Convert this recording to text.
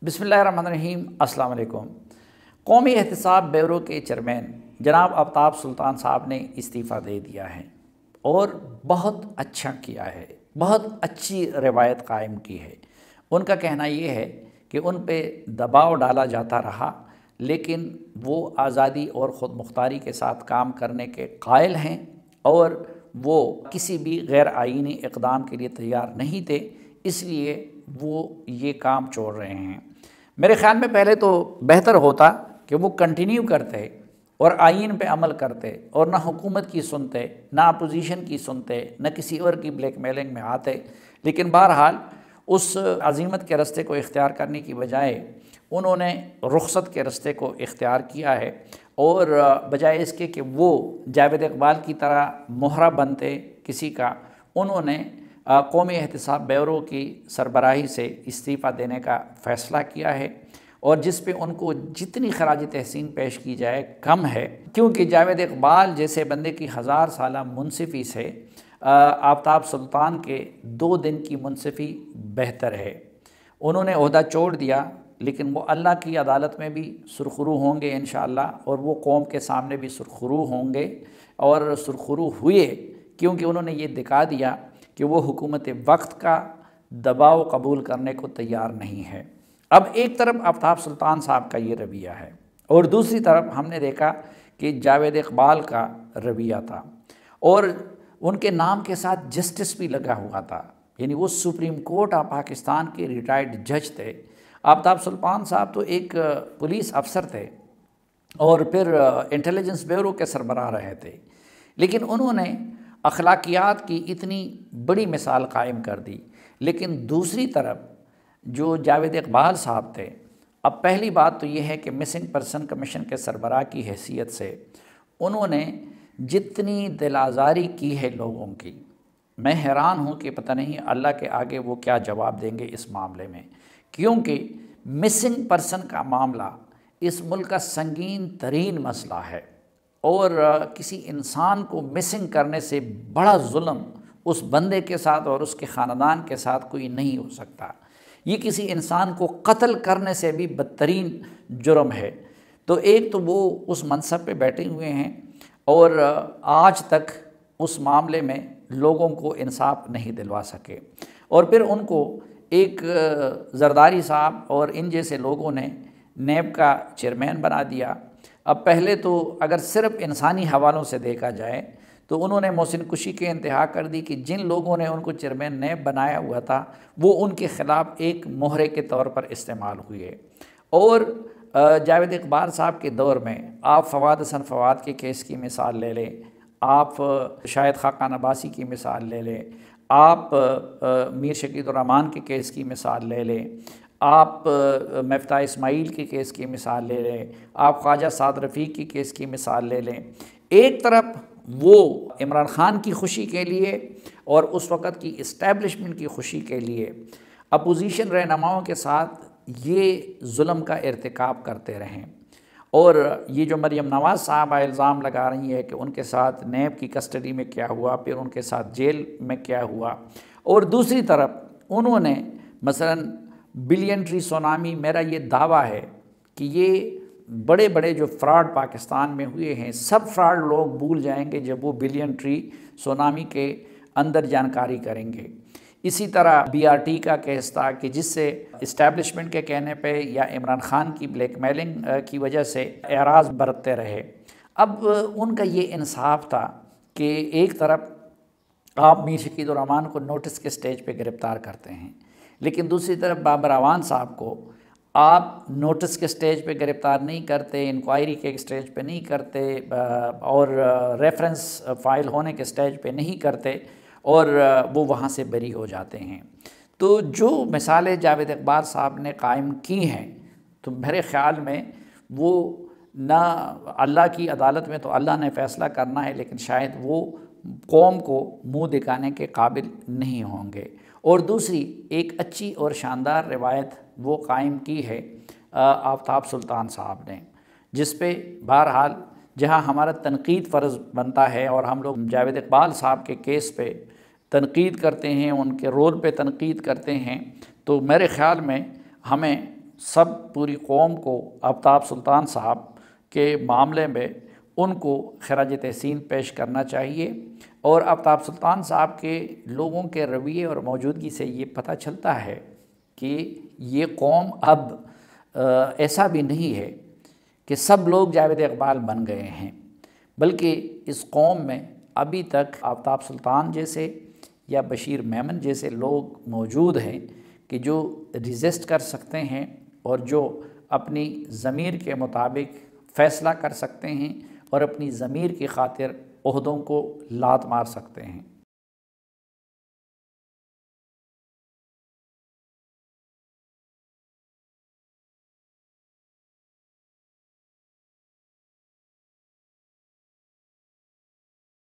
बिस्मिल्लाहिर्रहमानिर्रहीम। अस्सलाम वालेकुम। कौमी एहतसाब ब्यूरो के चेयरमैन जनाब आफ्ताब सुल्तान साहब ने इस्तीफ़ा दे दिया है और बहुत अच्छा किया है, बहुत अच्छी रवायत कायम की है। उनका कहना ये है कि उन पे दबाव डाला जाता रहा, लेकिन वो आज़ादी और ख़ुद मुख्तारी के साथ काम करने के कायल हैं और वो किसी भी गैर आईनी इक़दाम के लिए तैयार नहीं थे, इसलिए वो ये काम छोड़ रहे हैं। मेरे ख़्याल में पहले तो बेहतर होता कि वो कंटिन्यू करते और आइन पे अमल करते और ना हुकूमत की सुनते, ना अपोजिशन की सुनते, ना किसी और की ब्लैकमेलिंग में आते। लेकिन बहरहाल उस अज़ीमत के रस्ते को इख्तियार करने की बजाय उन्होंने रुख़सत के रस्ते को इख्तियार किया है और बजाय इसके कि वो जावेद इकबाल की तरह मोहरा बनते किसी का, उन्होंने कौमी एहतसाब ब्यूरो की सरबराही से इस्तीफ़ा देने का फ़ैसला किया है और जिस पे उनको जितनी खराज तहसीन पेश की जाए कम है, क्योंकि जावेद इकबाल जैसे बंदे की हज़ार साला मुनसिफ़ी से आफ्ताब सुल्तान के 2 दिन की मुनसिफ़ी बेहतर है। उन्होंने ओहदा छोड़ दिया, लेकिन वो अल्लाह की अदालत में भी सुरखरू होंगे इंशाअल्लाह और वो कौम के सामने भी सुरखरू होंगे और सुरखरू हुए, क्योंकि उन्होंने ये दिखा दिया कि वो हुकूमत वक्त का दबाव कबूल करने को तैयार नहीं है। अब एक तरफ आफ्ताब सुल्तान साहब का ये रवैया है और दूसरी तरफ हमने देखा कि जावेद इकबाल का रवैया था और उनके नाम के साथ जस्टिस भी लगा हुआ था, यानी वो सुप्रीम कोर्ट ऑफ पाकिस्तान के रिटायर्ड जज थे। आफ्ताब सुल्तान साहब तो एक पुलिस अफसर थे और फिर इंटेलिजेंस ब्यूरो के सरबराह रहे थे, लेकिन उन्होंने अखलाकियात की इतनी बड़ी मिसाल कायम कर दी। लेकिन दूसरी तरफ जो जावेद इकबाल साहब थे, अब पहली बात तो ये है कि मिसिंग पर्सन कमीशन के सरबराह की हैसियत से उन्होंने जितनी दिल आज़ारी की है लोगों की, मैं हैरान हूँ कि पता नहीं अल्लाह के आगे वो क्या जवाब देंगे इस मामले में, क्योंकि मिसिंग पर्सन का मामला इस मुल्क का संगीन तरीन मसला है और किसी इंसान को मिसिंग करने से बड़ा जुल्म उस बंदे के साथ और उसके ख़ानदान के साथ कोई नहीं हो सकता। ये किसी इंसान को कत्ल करने से भी बदतरीन जुर्म है। तो एक तो वो उस मनसब पे बैठे हुए हैं और आज तक उस मामले में लोगों को इंसाफ नहीं दिलवा सके और फिर उनको एक जरदारी साहब और इन जैसे लोगों ने नेब का चेयरमैन बना दिया। अब पहले तो अगर सिर्फ इंसानी हवालों से देखा जाए तो उन्होंने मोहसिन कुशी के इंतहा कर दी कि जिन लोगों ने उनको चेयरमैन नेब बनाया हुआ था वो उनके ख़िलाफ़ एक मोहरे के तौर पर इस्तेमाल हुए। और जावेद इकबाल साहब के दौर में आप फवाद हसन फवाद के केस की मिसाल ले लें, आप शाहिद खाकान अब्बासी की मिसाल ले लें, आप मीर शकीदुर रहमान के केस की मिसाल ले लें, आप मफ्ता इस्माइल के केस की मिसाल ले लें, आप ख्वाजा साद रफ़ीक की केस की मिसाल ले लें। एक तरफ वो इमरान ख़ान की खुशी के लिए और उस वक़्त की इस्टेब्लिशमेंट की खुशी के लिए अपोजिशन रहनुमाओं के साथ ये जुल्म का इर्तिकाब करते रहें और ये जो मरियम नवाज़ साहब इल्ज़ाम लगा रही है कि उनके साथ नेब की कस्टडी में क्या हुआ, फिर उनके साथ जेल में क्या हुआ, और दूसरी तरफ उन्होंने मसलन बिलियन ट्री सुनामी, मेरा ये दावा है कि ये बड़े बड़े जो फ्रॉड पाकिस्तान में हुए हैं सब फ्रॉड लोग भूल जाएंगे जब वो बिलियन ट्री सुनामी के अंदर जानकारी करेंगे। इसी तरह BRT का केस था कि जिससे इस्टेब्लिशमेंट के कहने पे या इमरान ख़ान की ब्लैकमेलिंग की वजह से एराज़ बरतते रहे। अब उनका ये इंसाफ था कि एक तरफ आप मीर शकीदुर रहमान को नोटिस के स्टेज पे गिरफ़्तार करते हैं, लेकिन दूसरी तरफ बाबर अवान साहब को आप नोटिस के स्टेज पे गिरफ़्तार नहीं करते, इंक्वायरी के स्टेज पे नहीं करते और रेफरेंस फ़ाइल होने के स्टेज पे नहीं करते और वो वहाँ से बरी हो जाते हैं। तो जो मिसालें जावेद इकबाल साहब ने कायम की हैं, तो मेरे ख़्याल में वो ना अल्लाह की अदालत में तो अल्लाह ने फ़ैसला करना है, लेकिन शायद वो कौम को मुँह दिखाने के काबिल नहीं होंगे। और दूसरी एक अच्छी और शानदार रिवायत वो कायम की है आफ्ताब सुल्तान साहब ने, जिस पे बहरहाल जहाँ हमारा तनकीद फ़र्ज़ बनता है और हम लोग जावेद इकबाल साहब के केस पे तनकीद करते हैं, उनके रोल पे तनकीद करते हैं, तो मेरे ख़्याल में हमें پوری قوم کو آفتاب سلطان صاحب کے معاملے میں ان کو خراج تحسین پیش کرنا چاہیے۔ اور آفتاب سلطان صاحب کے لوگوں کے رویے اور موجودگی سے یہ پتہ چلتا ہے کہ یہ قوم اب ایسا بھی نہیں ہے کہ سب لوگ جاوید اقبال بن گئے ہیں، بلکہ اس قوم میں ابھی تک آفتاب سلطان جیسے یا بشیر میمن جیسے لوگ موجود ہیں کہ جو ریزسٹ کر سکتے ہیں اور جو اپنی ضمیر کے مطابق فیصلہ کر سکتے ہیں اور اپنی ضمیر کی خاطر عہدوں کو لات مار سکتے ہیں۔